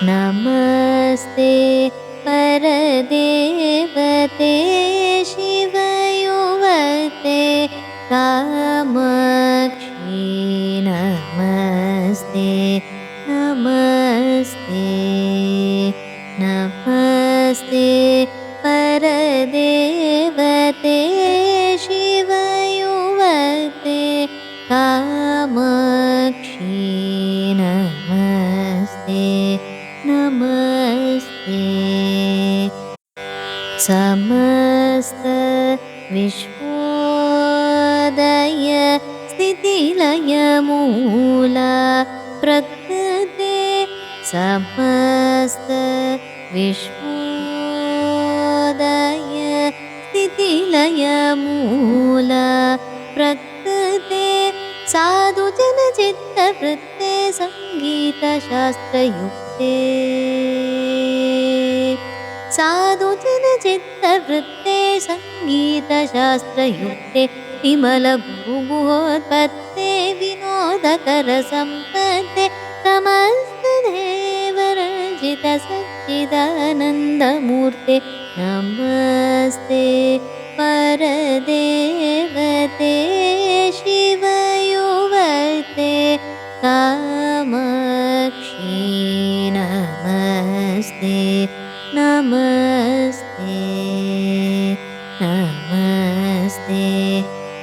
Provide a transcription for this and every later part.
नमस्ते परदेवते शिवयुवते कामाक्षी नमस्ते नमस्ते नमस्ते परदेवते शिवयुवते कामाक्षी नमस्ते नमस्ते समस्त विश्वोदय स्थितिलय मूला प्रकृते समस्त विश्वोदय स्थितिलय मूला प्रकृते साधु जनचित्तवृत्ते संगीतशास्त्रयुक्ते साधु जनचित्तवृत्ते संगीतशास्त्रयुक्ते विमलभूगुहोत्पत्ते विनोदकरसम्पत्ते समस्तदेवरचित सच्चिदानन्दमूर्ते नमस्ते परदेवते शिवयुवते कामाक्षी नमस्ते नमस्ते नमस्ते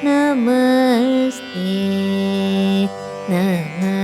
नमस्ते नमस्ते